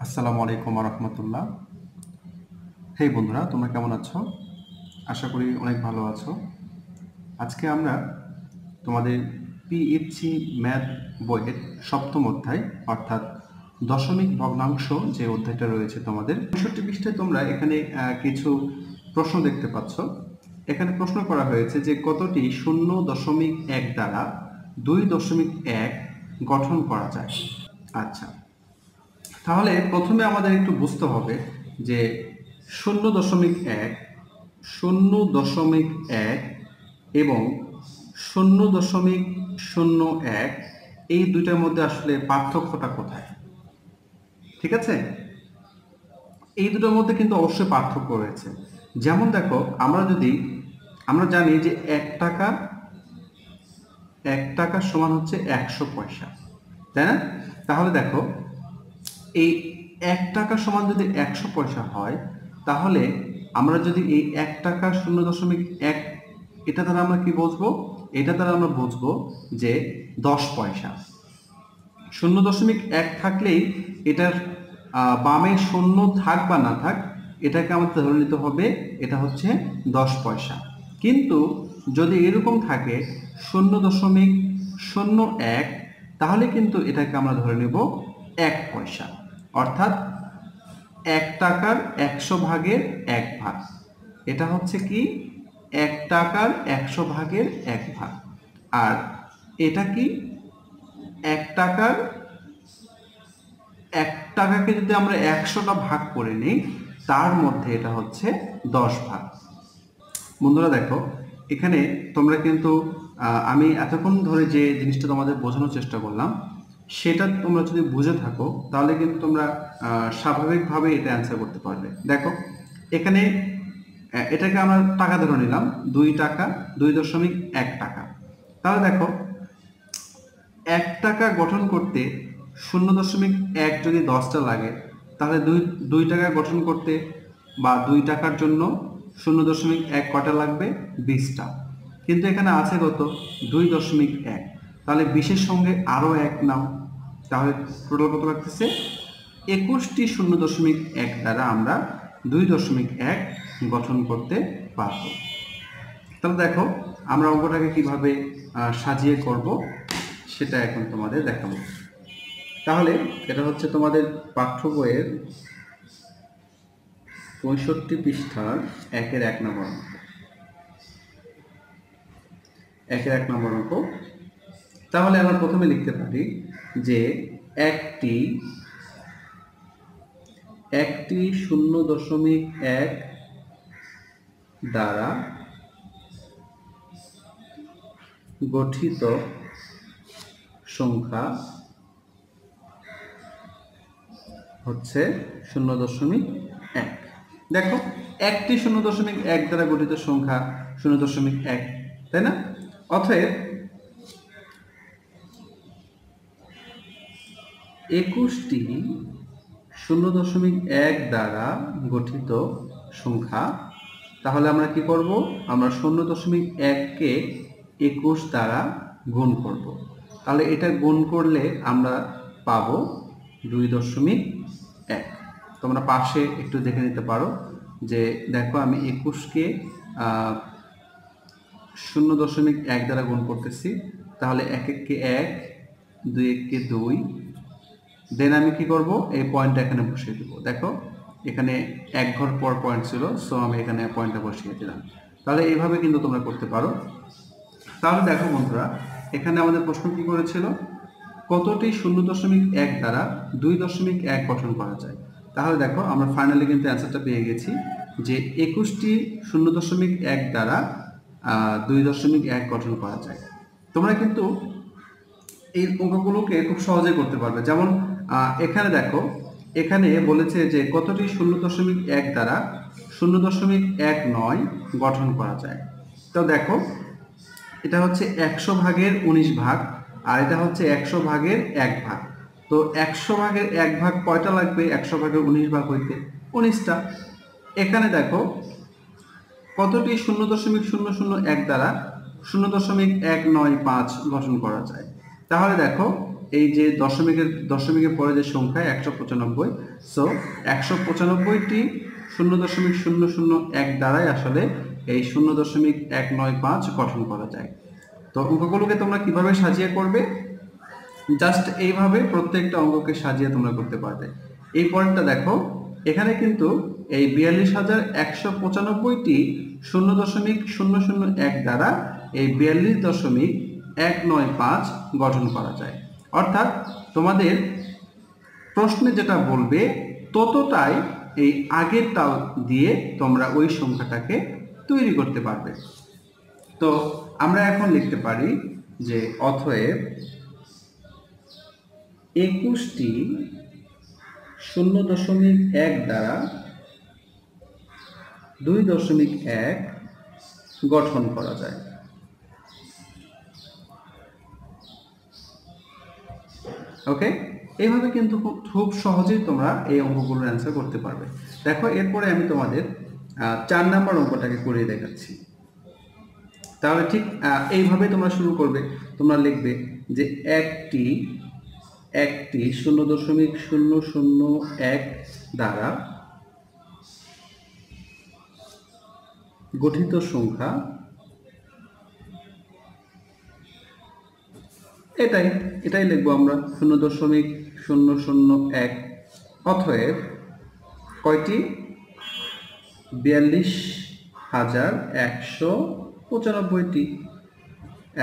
আসসালামু আলাইকুম রহমতুল্লাহ। হেই বন্ধুরা, তোমরা কেমন আছো? আশা করি অনেক ভালো আছো। আজকে আমরা তোমাদের পিএইচসি ম্যাথ বইয়ের সপ্তম অধ্যায় অর্থাৎ দশমিক ভগ্নাংশ যে অধ্যায়টা রয়েছে তোমাদের ৬৫ পৃষ্ঠায় তোমরা এখানে কিছু প্রশ্ন দেখতে পাচ্ছ। এখানে প্রশ্ন করা হয়েছে যে কতটি 0.1 দ্বারা 2.1 গঠন করা যায়। আচ্ছা, তাহলে প্রথমে আমাদের একটু বুঝতে হবে যে 0.1, 0.1 এবং 0.01 এই দুইটার মধ্যে আসলে পার্থক্যটা কোথায়? ঠিক আছে, এই দুটোর মধ্যে কিন্তু অবশ্যই পার্থক্য রয়েছে। যেমন দেখো, আমরা জানি যে 1 টাকা সমান হচ্ছে 100 পয়সা, তাই না? তাহলে দেখো, এই 1 টাকা সমান যদি 100 পয়সা হয়, তাহলে আমরা যদি এই 1 টাকা 0.1 এটা দ্বারা আমরা কি বুঝবো? এটা দ্বারা আমরা বুঝবো যে 10 পয়সা। 0.1 থাকলেই এটার বামে শূন্য থাক বা না থাক, এটাকে আমাদের ধরে নিতে হবে এটা হচ্ছে 10 পয়সা। কিন্তু যদি এরকম থাকে 0.01, তাহলে কিন্তু এটাকে আমরা ধরে নেব 1 পয়সা, অর্থাৎ 1 টাকার 100 ভাগের 1 ভাগ। এটা হচ্ছে কি 1 টাকার 100 ভাগের 1 ভাগ। আর এটা কি 1 টাকাকে যদি আমরা 100টা ভাগ করে নিই, তার মধ্যে এটা হচ্ছে 10 ভাগ। বন্ধুরা দেখো, এখানে তোমরা কিন্তু আমি এতক্ষণ ধরে যে জিনিসটা তোমাদের বোঝানোর চেষ্টা করলাম, সেটা তোমরা যদি বুঝে থাকো তাহলে কিন্তু তোমরা স্বাভাবিকভাবে এটা অ্যান্সার করতে পারবে। দেখো, এখানে এটাকে আমরা টাকা ধরে নিলাম 2 টাকা, 2.1 টাকা। তাহলে দেখো, 1 টাকা গঠন করতে 0.1 যদি 10টা লাগে, তাহলে 2 টাকা গঠন করতে বা 2 টাকার জন্য 0.1 কটা লাগবে? 20টা। কিন্তু এখানে আছে কত? 2.1। তাহলে 20-এর সঙ্গে আরও 1 নাও, তাহলে টোটাল কত লাগতেছে? 21টি 0.1 দ্বারা আমরা 2.1 গঠন করতে পারব। তাহলে দেখো, আমরা অঙ্কটাকে কিভাবে সাজিয়ে করব সেটা এখন তোমাদের দেখাবো। তাহলে এটা হচ্ছে তোমাদের পাঠ্য বইয়ের 65 পৃষ্ঠার 1-1 নম্বর অঙ্ক। 1-1 নম্বর অঙ্ক। তাহলে আমরা প্রথমে লিখতে পারি যে একটি 0.1 দ্বারা গঠিত সংখ্যা হচ্ছে 0.1। দেখো, একটি 0.1 দ্বারা গঠিত সংখ্যা 0.1, তাই না? অতএব 21টি 0.1 দ্বারা গঠিত সংখ্যা। তাহলে আমরা কি করব? আমরা 0.1কে 21 দ্বারা গুণ করব। তাহলে এটা গুণ করলে আমরা পাবো 2.1। তোমরা পাশে একটু দেখে নিতে পারো যে দেখো, আমি 21কে 0.1 দ্বারা গুণ করতেছি। তাহলে 1-1কে 1, 2-1কে 2। দেন আমি কি করব? এই পয়েন্টটা এখানে বসিয়ে দেব। দেখো, এখানে 1 ঘর পর পয়েন্ট ছিল, সো আমি এখানে পয়েন্টটা বসিয়ে দিলাম। তাহলে এইভাবে কিন্তু তোমরা করতে পারো। তাহলে দেখো বন্ধুরা, এখানে আমাদের প্রশ্ন কি করেছিল? কতটি 0.1 দ্বারা 2.1 গঠন করা যায়? তাহলে দেখো, আমরা ফাইনালি কিন্তু অ্যান্সারটা পেয়ে গেছি যে 21টি 0.1 দ্বারা 2.1 গঠন করা যায়। তোমরা কিন্তু এই অঙ্কগুলোকে খুব সহজে করতে পারবে। যেমন এখানে দেখো, এখানে বলেছে যে কতটি 0.1 দ্বারা 0.19 গঠন করা যায়। তো দেখো, এটা হচ্ছে 100 ভাগের 19 ভাগ, আর এটা হচ্ছে 100 ভাগের 1 ভাগ। তো 100 ভাগের 1 ভাগ কয়টা লাগবে 100 ভাগের 19 ভাগ হইতে? 19টা। এখানে দেখো, কতটি 0.001 দ্বারা 0.195 গঠন করা যায়? তাহলে দেখো, এই যে দশমিকের পরে যে সংখ্যা 195, সো 195টি 0.001 দ্বারাই আসলে এই 0.195 গঠন করা যায়। তো অঙ্কগুলোকে তোমরা কিভাবে সাজিয়ে করবে, জাস্ট এইভাবে প্রত্যেকটা অঙ্ককে সাজিয়ে তোমরা করতে পারবে। এই পয়েন্টটা দেখো, এখানে কিন্তু এই 42,195টি 0.001 দ্বারা এই 42.195 গঠন করা যায়। অর্থাৎ তোমাদের প্রশ্নে যেটা বলবে ততটাই এই আগেরটা দিয়ে তোমরা ওই সংখ্যাটাকে তৈরি করতে পারবে। তো আমরা এখন লিখতে পারি যে অতএব 21টি 0.1 দ্বারা 2.1 গঠন করা যায়। ওকে, এইভাবে কিন্তু খুব সহজেই তোমরা এই অঙ্কগুলোর অ্যান্সার করতে পারবে। দেখো, এরপরে আমি তোমাদের 4 নম্বর অঙ্কটাকে করিয়ে দেখাচ্ছি। তাহলে ঠিক এইভাবে তোমরা শুরু করবে। তোমরা লিখবে যে একটি 0.001 দ্বারা গঠিত সংখ্যা, এটাই লিখবো আমরা 0.001। অতএব কয়টি? 42,195টি।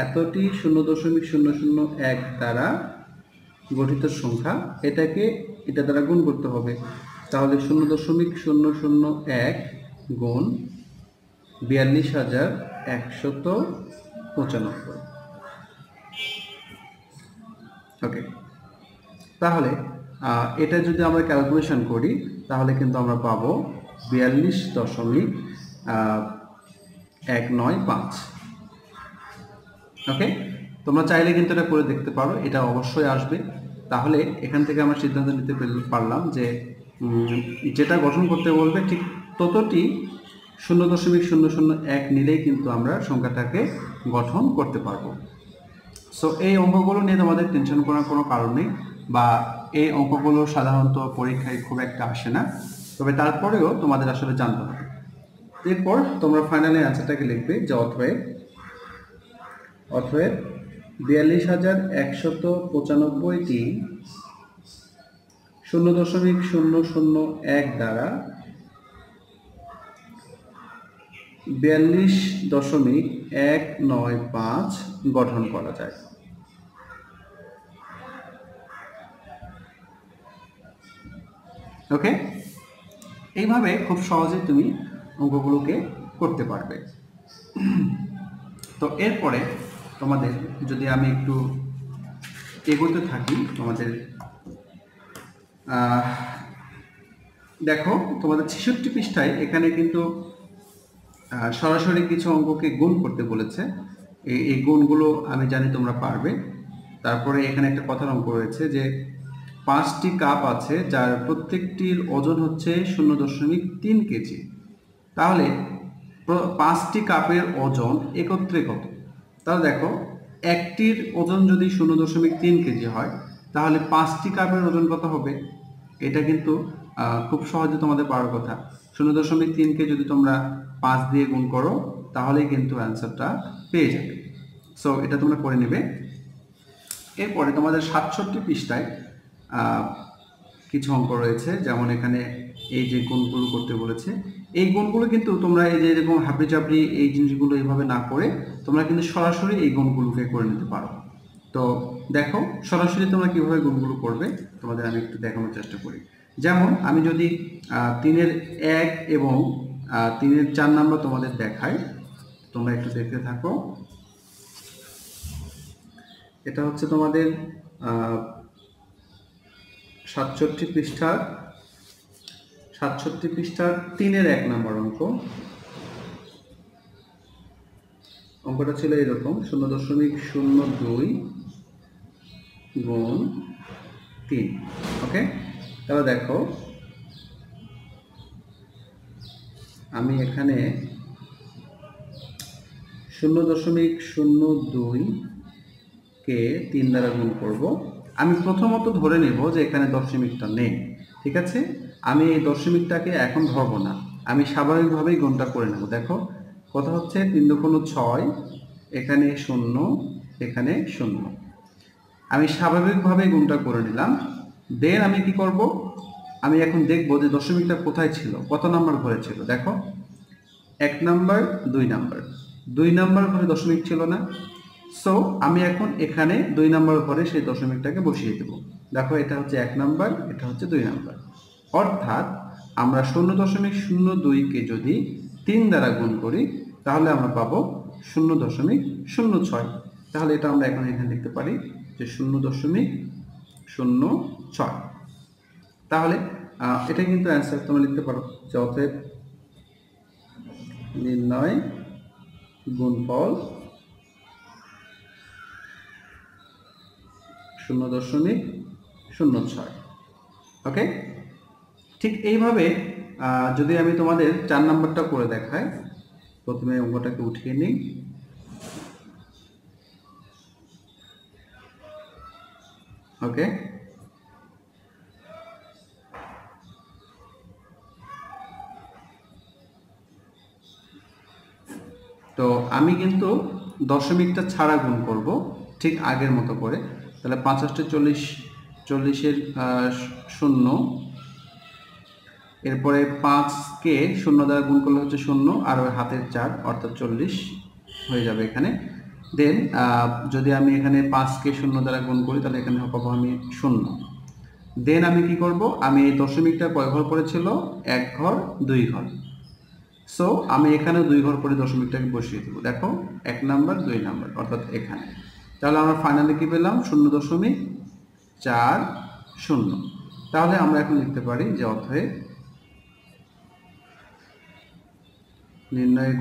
এতটি 0.001 দ্বারা গঠিত সংখ্যা, এটা দ্বারা গুণ করতে হবে। তাহলে 0.001 গুণ 42,195। ওকে, তাহলে এটা যদি আমরা ক্যালকুলেশন করি তাহলে কিন্তু আমরা পাবো 42.195। ওকে, তোমরা চাইলে কিন্তু এটা করে দেখতে পারো, এটা অবশ্যই আসবে। তাহলে এখান থেকে আমরা সিদ্ধান্ত নিতে পারলাম যে যেটা গঠন করতে বলবে ঠিক ততটি 0.001 নিলেই কিন্তু আমরা সংখ্যাটাকে গঠন করতে পারবো। সো এই অঙ্কগুলো নিয়ে তোমাদের টেনশন করার কোনো কারণ নেই, বা এই অঙ্কগুলো সাধারণত পরীক্ষায় খুব একটা আসে না, তবে তারপরেও তোমাদের আসলে জানতে হবে। এরপর তোমরা ফাইনালি অ্যান্সারটাকে লিখবে যে অতএব 42,195টি 0.001 দ্বারা 42.195 গঠন করা যায়। ওকে, এইভাবে খুব সহজে তুমি অঙ্কগুলোকে করতে পারবে। তো এরপরে তোমাদের যদি আমি একটু এগোতে থাকি, তোমাদের দেখো তোমাদের 66 পৃষ্ঠায় এখানে কিন্তু সরাসরি কিছু অঙ্ককে গুণ করতে বলেছে। এই গুণগুলো আমি জানি তোমরা পারবে। তারপরে এখানে একটা কথার অঙ্ক রয়েছে যে 5টি কাপ আছে যার প্রত্যেকটির ওজন হচ্ছে 0.3 কেজি। তাহলে 5টি কাপের ওজন একত্রে কত? তাহলে দেখো, একটির ওজন যদি 0.3 কেজি হয় তাহলে 5টি কাপের ওজন কত হবে? এটা কিন্তু খুব সহজে তোমাদের পারার কথা। 0.3কে যদি তোমরা 5 দিয়ে গুণ করো তাহলেই কিন্তু অ্যান্সারটা পেয়ে যাবে। সো এটা তোমরা করে নেবে। এরপরে তোমাদের 67 পৃষ্ঠায় কিছু অঙ্ক রয়েছে, যেমন এখানে এই যে গুণগুলো করতে বলেছে, এই গুণগুলো কিন্তু তোমরা এই যে এরকম হাবড়ি চাবড়ি এই জিনিসগুলো এইভাবে না করে তোমরা কিন্তু সরাসরি এই গুণগুলোকে করে নিতে পারো। তো দেখো, সরাসরি তোমরা কিভাবে গুণগুলো করবে তোমাদের আমি একটু দেখানোর চেষ্টা করি। যেমন আমি যদি 3-এর 1 এবং 3-এর 4 নাম্বার তোমাদের দেখাই, তোমরা একটু দেখতে থাকো। এটা হচ্ছে তোমাদের 67 পৃষ্ঠার 3-এর 1 নম্বর অঙ্ক। অঙ্কটা ছিল এরকম, 0.02 গুণ 3। ওকে, তাহলে দেখো আমি এখানে 0.02 কে 3 দ্বারা গুণ করব, আমি প্রথমত ধরে নেব যে এখানে দশমিকটা নেই, ঠিক আছে। আমি এই দশমিকটাকে এখন ধরবো না, আমি স্বাভাবিকভাবেই গুণটা করে নেব। দেখো কথা হচ্ছে 3 দুগুণ 6, এখানে 0, এখানে 0। আমি স্বাভাবিকভাবেই গুণটা করে নিলাম। দেন আমি কি করব, আমি এখন দেখব যে দশমিকটা কোথায় ছিল, কত নাম্বার ঘরে ছিল। দেখো 1 নাম্বার 2 নাম্বার, 2 নাম্বার ঘরে দশমিক ছিল না, সো আমি এখন এখানে 2 নাম্বার ঘরে সেই দশমিকটাকে বসিয়ে দেব। দেখো এটা হচ্ছে 1 নাম্বার, এটা হচ্ছে 2 নাম্বার, অর্থাৎ আমরা 0.02 কে যদি 3 দ্বারা গুণ করি তাহলে আমরা পাবো 0.06। তাহলে এটা আমরা এখন এখানে লিখতে পারি যে 0.06। তাহলে এটা কিন্তু অ্যান্সার তোমরা লিখতে পারো যে অতএব নির্ণয় গুণফল 0.06। ওকে, ঠিক এইভাবে যদি আমি তোমাদের 4 নাম্বারটা করে দেখাই, প্রথমে অঙ্কটাকে উঠিয়ে নিই। ওকে, তো আমি কিন্তু দশমিকটা ছাড়া গুণ করব ঠিক আগের মতো করে। তাহলে 5 8 40, 40-এর 0, এরপরে 5কে 0 দ্বারা গুণ করলে হচ্ছে 0 আর ওই হাতের 4 অর্থাৎ 40 হয়ে যাবে এখানে। দেন যদি আমি এখানে 5কে 0 দ্বারা গুণ করি তাহলে এখানে পাবো আমি 0। দেন আমি কি করব, আমি এই দশমিকটা কয় ঘর পড়েছিল, 1 ঘর 2 ঘর, সো আমি এখানে 2 ঘর পরে দশমিকটাকে বসিয়ে দেব। দেখো 1 নাম্বার 2 নাম্বার অর্থাৎ এখানে। তাহলে আমরা ফাইনালি কি পেলাম, 0.40। তাহলে আমরা এখন লিখতে পারি যে অতএব নির্ণয়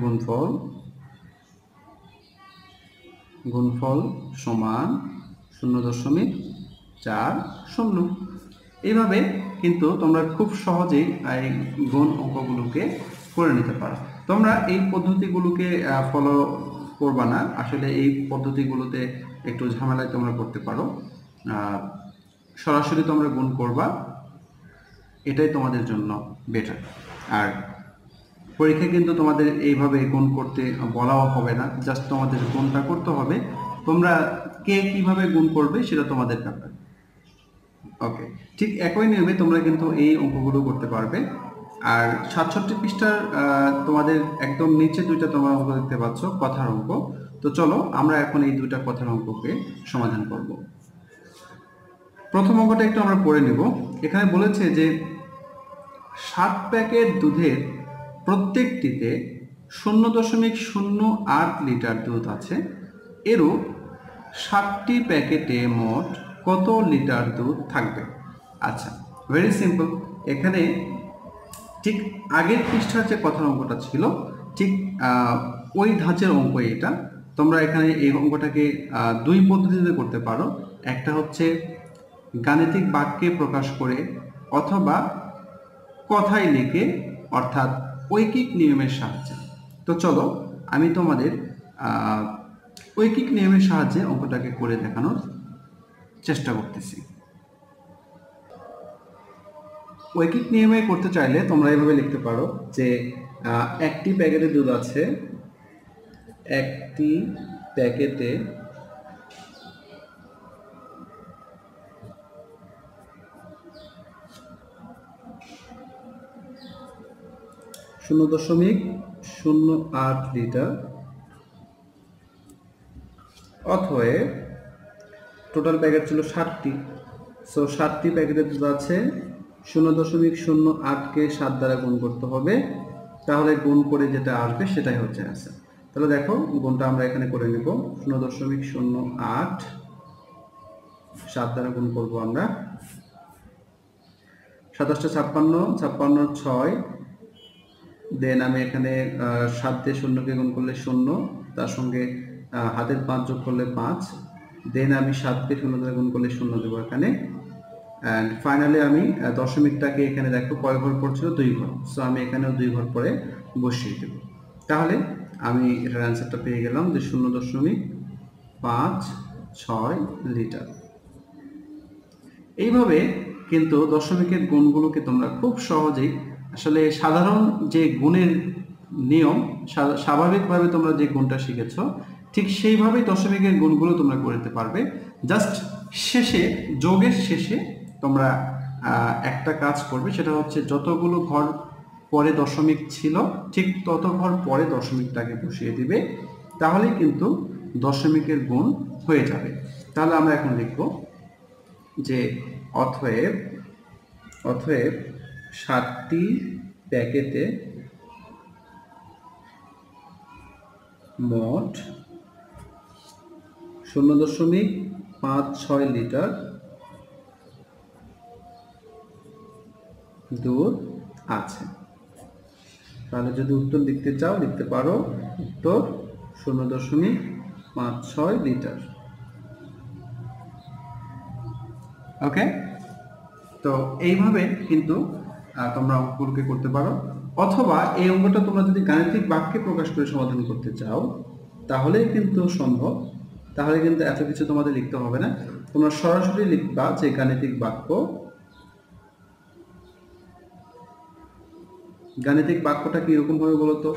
গুণফল সমান 0.40। এইভাবে কিন্তু তোমরা খুব সহজেই এই গুণ অঙ্কগুলোকে করে নিতে পারো। তোমরা এই পদ্ধতিগুলোকে ফলো করবা না, আসলে এই পদ্ধতিগুলোতে একটু ঝামেলায় তোমরা করতে পারো। সরাসরি তোমরা গুণ করবা, এটাই তোমাদের জন্য বেটার। আর পরীক্ষায় কিন্তু তোমাদের এইভাবে গুণ করতে বলাও হবে না, জাস্ট তোমাদের গুণটা করতে হবে। তোমরা কে কিভাবে গুণ করবে সেটা তোমাদের ব্যাপার। ওকে, ঠিক একই নিয়মে তোমরা কিন্তু এই অঙ্কগুলো করতে পারবে। আর 67 পৃষ্ঠার তোমাদের একদম নিচে দুইটা তোমরা অঙ্ক দেখতে পাচ্ছ, কথার অঙ্ক। তো চলো আমরা এখন এই দুইটা কথার অঙ্ককে সমাধান করব। প্রথম অঙ্কটা একটু আমরা পড়ে নেব। এখানে বলেছে যে 7 প্যাকেট দুধের প্রত্যেকটিতে 0.08 লিটার দুধ আছে, এরূপ 7টি প্যাকেটে মোট কত লিটার দুধ থাকবে। আচ্ছা, ভেরি সিম্পল। এখানে ঠিক আগের পৃষ্ঠার যে কথার অঙ্কটা ছিল ঠিক ওই ধাঁচের অঙ্ক এটা। তোমরা এখানে এই অঙ্কটাকে দুই পদ্ধতিতে করতে পারো। একটা হচ্ছে গাণিতিক বাক্যে প্রকাশ করে অথবা কথায় লিখে, অর্থাৎ ঐকিক নিয়মের সাহায্যে। তো চলো আমি তোমাদের ঐকিক নিয়মের সাহায্যে অঙ্কটাকে করে দেখানোর চেষ্টা করতেছি। ঐকিক নিয়মে করতে চাইলে তোমরা এইভাবে লিখতে পারো যে একটি প্যাকেটে দুধ আছে, একটি প্যাকেটে 0.08 লিটার, অতএব টোটাল প্যাকেট ছিল 7টি। সো 7টি প্যাকেটের দুধ আছে, 0.08কে 7 দ্বারা গুণ করতে হবে, তাহলে গুণ করে যেটা আসবে সেটাই হচ্ছে অ্যান্সার। তাহলে দেখো গুণটা আমরা এখানে করে নেব। 0.08 7 দ্বারা গুণ করব আমরা। 27 56, 56 6, দেন আমি এখানে 7 দিয়ে 0কে গুণ করলে 0, তার সঙ্গে হাতের 5 যোগ করলে 5, দেন আমি 7কে 0 দ্বারা গুণ করলে 0 দেবো এখানে। অ্যান্ড ফাইনালি আমি দশমিকটাকে এখানে দেখো কয় ঘর পড়ছিল, 2 ঘর, সো আমি এখানেও 2 ঘর পরে বসিয়ে দেব। তাহলে আমি এটার অ্যান্সারটা পেয়ে গেলাম যে 0.56 লিটার। এইভাবে কিন্তু দশমিকের গুণগুলোকে তোমরা খুব সহজেই আসলে সাধারণ যে গুণের নিয়ম স্বাভাবিকভাবে তোমরা যে গুণটা শিখেছ ঠিক সেইভাবেই দশমিকের গুণগুলো তোমরা করতে পারবে। জাস্ট শেষে যোগের শেষে তোমরা একটা কাজ করবে, সেটা হচ্ছে যতগুলো ঘর পরে দশমিক ছিল ঠিক তত ঘর পরে দশমিকটাকে বসিয়ে দিবে, তাহলেই কিন্তু দশমিকের গুণ হয়ে যাবে। তাহলে আমরা এখন লিখব যে অতএব 7টি প্যাকেটে মোট 0.56 লিটার দুধ আছে। তাহলে যদি উত্তর লিখতে চাও লিখতে পারো, উত্তর 0.56 লিটার। ওকে, তো এইভাবে কিন্তু তোমরা অঙ্কগুলোকে করতে পারো। অথবা এই অঙ্কটা তোমরা যদি গাণিতিক বাক্যে প্রকাশ করে সমাধান করতে চাও তাহলে কিন্তু সম্ভব, তাহলে কিন্তু এত কিছু তোমাদের লিখতে হবে না। তোমরা সরাসরি লিখবা যে গাণিতিক বাক্য। গাণিতিক বাক্যটা কি এরকম ভাবে বলতো,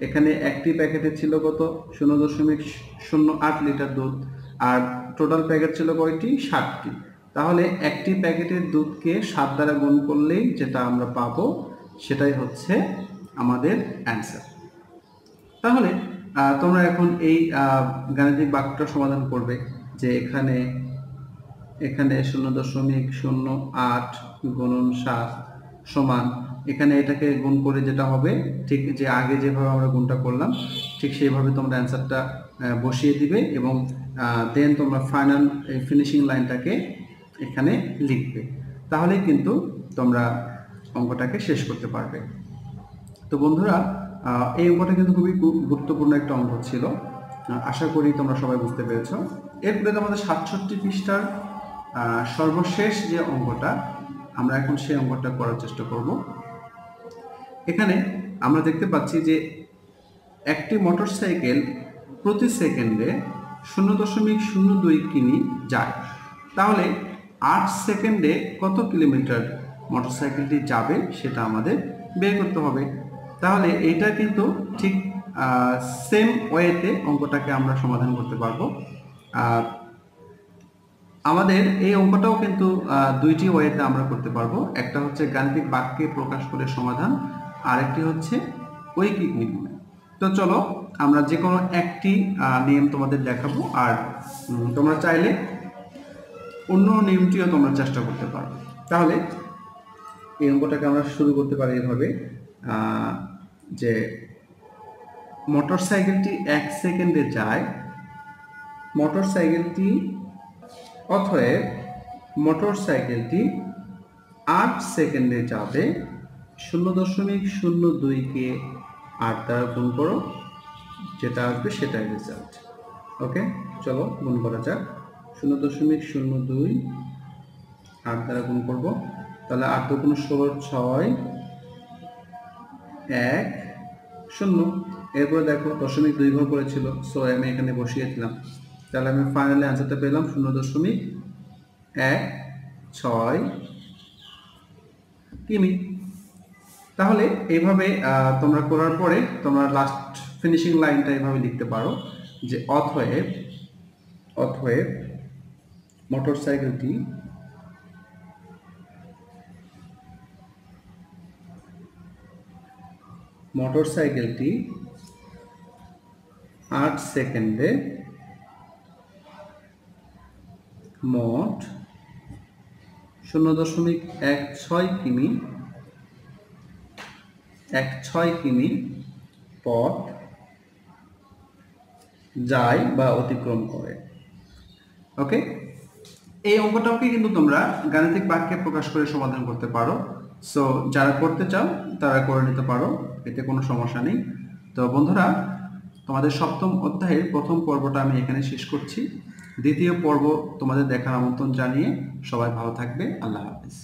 এখানে একটি প্যাকেটে ছিল কত 0.08 লিটার দুধ, আর টোটাল প্যাকেট ছিল কয়টি 7টি। তাহলে একটি প্যাকেটের দুধকে 7 দ্বারা গুণ করলেই যেটা আমরা পাবো সেটাই হচ্ছে আমাদের অ্যান্সার। তাহলে তোমরা এখন এই গাণিতিক বাক্যটা সমাধান করবে যে এখানে 0.08 গুণন 7 সমান, এখানে এটাকে গুণ করে যেটা হবে ঠিক যে আগে যেভাবে আমরা গুণটা করলাম ঠিক সেইভাবে তোমরা অ্যান্সারটা বসিয়ে দিবে এবং দেন তোমরা ফাইনাল ফিনিশিং লাইনটাকে এখানে লিখবে, তাহলে কিন্তু তোমরা অঙ্কটাকে শেষ করতে পারবে। তো বন্ধুরা, এই অঙ্কটা কিন্তু খুবই গুরুত্বপূর্ণ একটা অঙ্ক ছিল, আশা করি তোমরা সবাই বুঝতে পেরেছ। এরপরে আমাদের 67 পৃষ্ঠার সর্বশেষ যে অঙ্কটা, আমরা এখন সেই অঙ্কটা করার চেষ্টা করব। এখানে আমরা দেখতে পাচ্ছি যে একটি মোটরসাইকেল প্রতি সেকেন্ডে 0.02 কিমি যায়, তাহলে 8 সেকেন্ডে কত কিলোমিটার মোটরসাইকেলটি যাবে সেটা আমাদের বের করতে হবে। তাহলে এটা কিন্তু ঠিক সেম ওয়েতে অঙ্কটাকে আমরা সমাধান করতে পারবো। আমাদের এই অঙ্কটাও কিন্তু দুইটি ওয়েতে আমরা করতে পারবো, একটা হচ্ছে গাণিতিক বাক্যে প্রকাশ করে সমাধান, আর একটি হচ্ছে ঐকিক নিয়মে। তো চলো আমরা যে কোনো একটি নিয়ম তোমাদের দেখাবো, আর তোমরা চাইলে অন্য নিয়মটিও তোমরা চেষ্টা করতে পারো। তাহলে এই অঙ্কটাকে আমরা শুরু করতে পারি এভাবে যে মোটরসাইকেলটি 1 সেকেন্ডে যায়, অতএব মোটরসাইকেলটি 8 সেকেন্ডে যাবে, 0.02কে 8 দ্বারা গুণ করো, যেটা আসবে সেটাই রেজাল্ট। ওকে, চলো গুণ করা যাক। 0.02 8 দ্বারা গুণ করব, তাহলে 8 × 16 6 1 0। এরপরে দেখো 0.2 ঘর করেছিল, সো আমি এখানে বসিয়ে দিলাম, তাহলে আমি ফাইনালি অ্যান্সারটা পেলাম 0.16 কিমি। তাহলে এইভাবে তোমরা করার পরে তোমরা লাস্ট ফিনিশিং লাইনটা এইভাবে লিখতে পারো যে অতএব মোটরসাইকেলটি মোটরসাইকেলটি 8 সেকেন্ডে মোট 0.16 কিমি পথ যায় বা অতিক্রম করে। ওকে, এই অঙ্কটাকে কিন্তু তোমরা গাণিতিক বাক্যে প্রকাশ করে সমাধান করতে পারো। সো যারা করতে চাও তারা করে নিতে পারো, এতে কোনো সমস্যা নেই। তো বন্ধুরা, তোমাদের 7ম অধ্যায়ের প্রথম পর্বটা আমি এখানে শেষ করছি। দ্বিতীয় পর্ব তোমাদের দেখার আমন্ত্রণ জানিয়ে সবাই ভালো থাকবে। আল্লাহ হাফেজ।